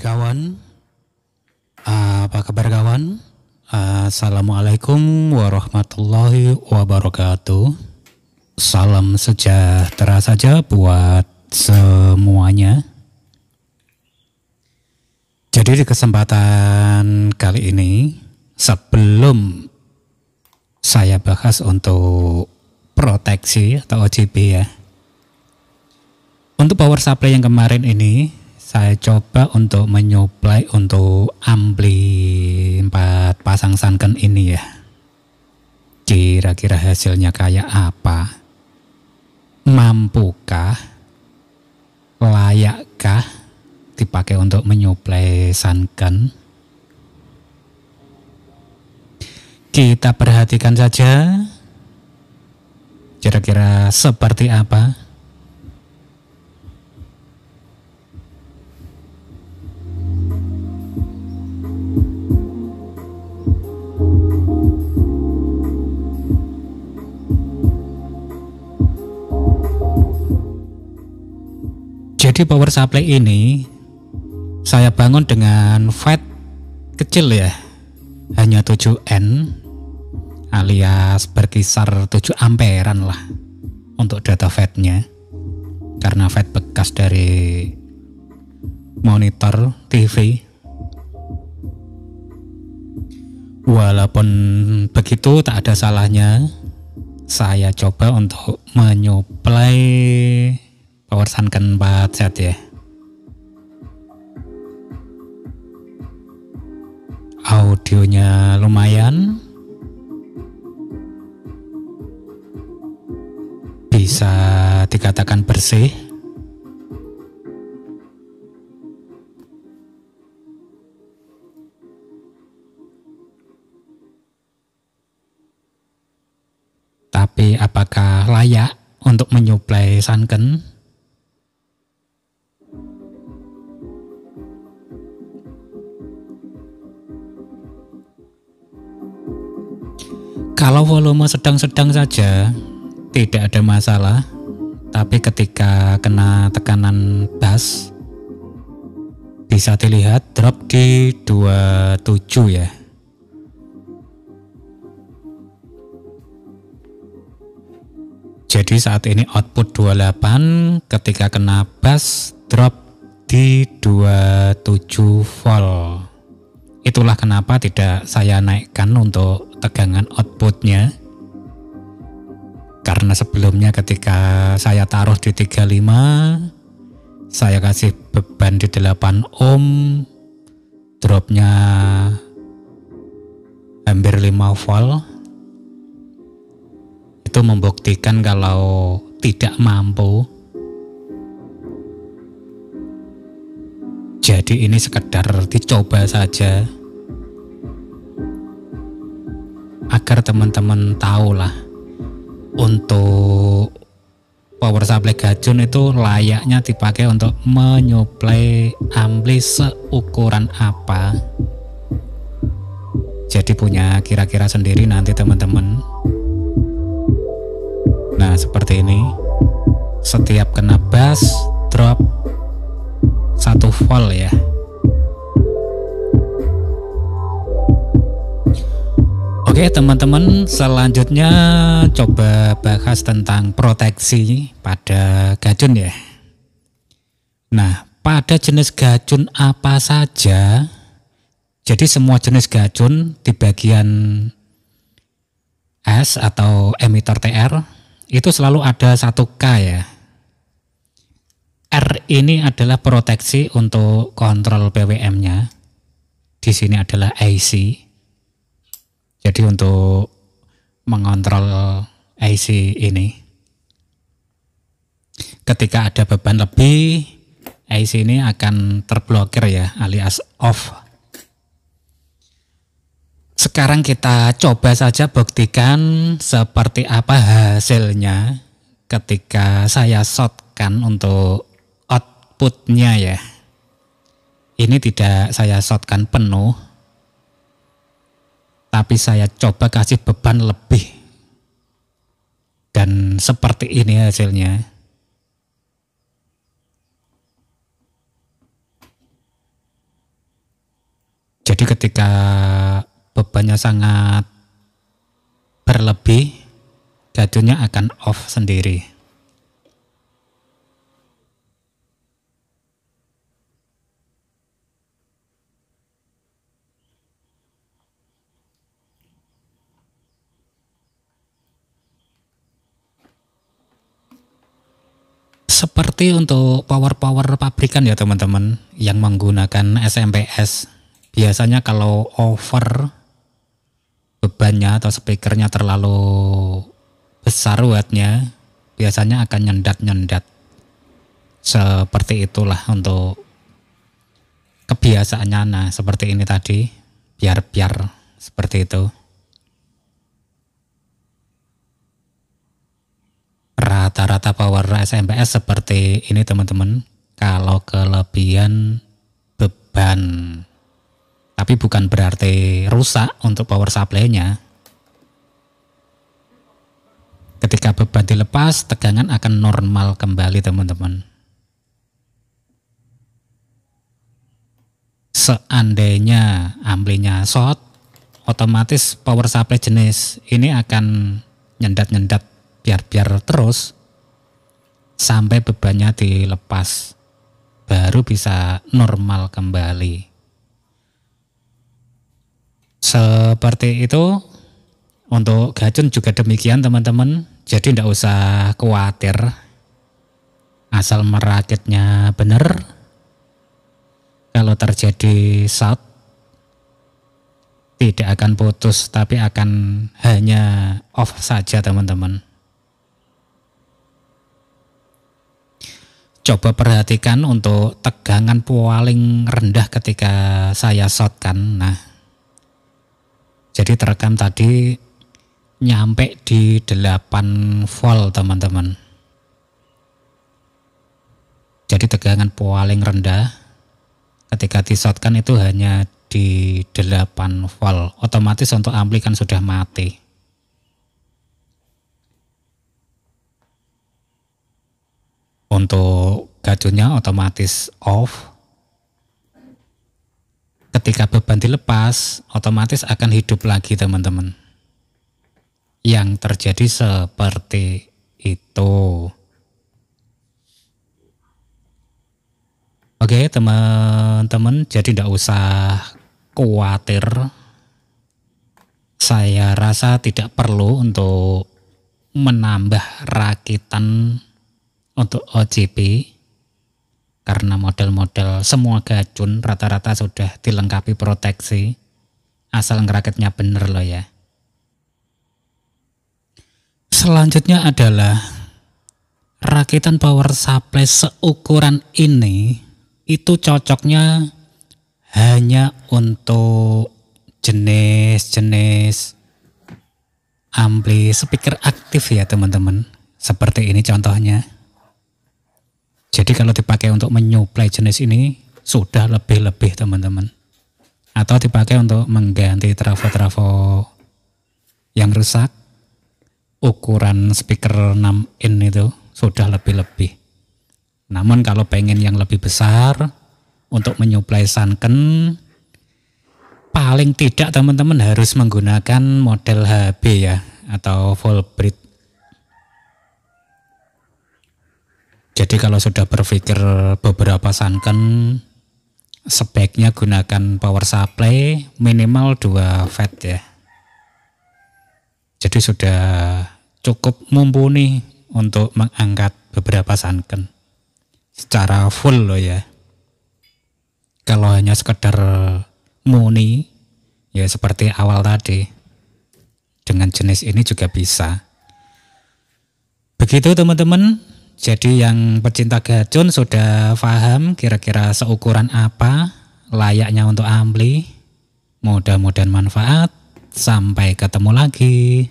kawan, apa kabar kawan? Assalamualaikum warahmatullahi wabarakatuh. Salam sejahtera saja buat semuanya. Jadi di kesempatan kali ini, sebelum saya bahas untuk proteksi atau OJB ya, untuk power supply yang kemarin ini saya coba untuk menyuplai untuk ampli 4 pasang sunken ini ya. Kira-kira hasilnya kayak apa? Mampukah? Layakkah dipakai untuk menyuplai sunken? Kita perhatikan saja kira-kira seperti apa. Jadi power supply ini saya bangun dengan FET kecil ya, hanya 7N alias berkisar 7 amperan lah untuk data FET-nya, karena FET bekas dari monitor TV. Walaupun begitu tak ada salahnya saya coba untuk menyuplai power sunken 4 set ya. Audionya lumayan, bisa dikatakan bersih. Tapi apakah layak untuk menyuplai sunken? Kalau volume sedang-sedang saja tidak ada masalah, tapi ketika kena tekanan bass bisa dilihat drop di 27 ya. Jadi saat ini output 28, ketika kena bass drop di 27 volt. Itulah kenapa tidak saya naikkan untuk tegangan outputnya, karena sebelumnya ketika saya taruh di 35 saya kasih beban di 8 ohm, dropnya hampir 5 volt. Itu membuktikan kalau tidak mampu. Jadi ini sekedar dicoba saja agar teman-teman tahu lah, untuk power supply gajun itu layaknya dipakai untuk menyuplai ampli seukuran apa. Jadi punya kira-kira sendiri nanti teman-teman. Nah seperti ini, setiap kena bass drop 1 volt ya. Oke teman-teman, selanjutnya coba bahas tentang proteksi pada gajun ya. Nah, pada jenis gajun apa saja? Jadi semua jenis gajun di bagian S atau emitter TR itu selalu ada 1K ya. R ini adalah proteksi untuk kontrol PWM-nya. Di sini adalah AC. Jadi untuk mengontrol AC ini, ketika ada beban lebih, AC ini akan terblokir ya, alias off. Sekarang kita coba saja buktikan seperti apa hasilnya ketika saya shotkan untuk outputnya ya. Ini tidak saya shotkan penuh, tapi saya coba kasih beban lebih, dan seperti ini hasilnya. Jadi ketika bebannya sangat berlebih, gajunnya akan off sendiri. Seperti untuk power-power pabrikan ya teman-teman yang menggunakan SMPS. Biasanya kalau over bebannya atau speakernya terlalu besar wattnya, biasanya akan nyendat-nyendat. Seperti itulah untuk kebiasaannya. Nah seperti ini tadi, biar seperti itu. Rata-rata power SMPS seperti ini teman-teman. Kalau kelebihan beban, tapi bukan berarti rusak untuk power supply-nya. Ketika beban dilepas, tegangan akan normal kembali teman-teman. Seandainya amplinya short, otomatis power supply jenis ini akan nyendat-nyendat biar terus sampai bebannya dilepas, baru bisa normal kembali. Seperti itu. Untuk gajun juga demikian teman-teman. Jadi tidak usah khawatir, asal merakitnya benar. Kalau terjadi short, tidak akan putus, tapi akan hanya off saja teman-teman. Coba perhatikan untuk tegangan paling rendah ketika saya shotkan. Nah, jadi terekam tadi nyampe di 8 volt teman-teman. Jadi tegangan paling rendah ketika di shotkan itu hanya di 8 volt. Otomatis untuk ampli kan sudah mati. Untuk gajunnya otomatis off. Ketika beban dilepas, otomatis akan hidup lagi teman-teman. Yang terjadi seperti itu. Oke teman-teman, jadi tidak usah khawatir. Saya rasa tidak perlu untuk menambah rakitan untuk OJP. Karena model-model semua gajun rata-rata sudah dilengkapi proteksi. Asal ngerakitnya bener loh ya. Selanjutnya adalah rakitan power supply seukuran ini itu cocoknya hanya untuk jenis-jenis ampli speaker aktif ya teman-teman. Seperti ini contohnya. Jadi kalau dipakai untuk menyuplai jenis ini sudah lebih-lebih teman-teman. Atau dipakai untuk mengganti trafo-trafo yang rusak. Ukuran speaker 6 in itu sudah lebih-lebih. Namun kalau pengen yang lebih besar untuk menyuplai sunken, paling tidak teman-teman harus menggunakan model HB ya, atau full bridge. Jadi kalau sudah berpikir beberapa sunken, sebaiknya gunakan power supply minimal 2 watt ya. Jadi sudah cukup mumpuni untuk mengangkat beberapa sunken secara full loh ya. Kalau hanya sekedar muni ya seperti awal tadi, dengan jenis ini juga bisa. Begitu teman-teman. Jadi yang pecinta gajun sudah paham kira-kira seukuran apa layaknya untuk ampli. Mudah-mudahan manfaat. Sampai ketemu lagi.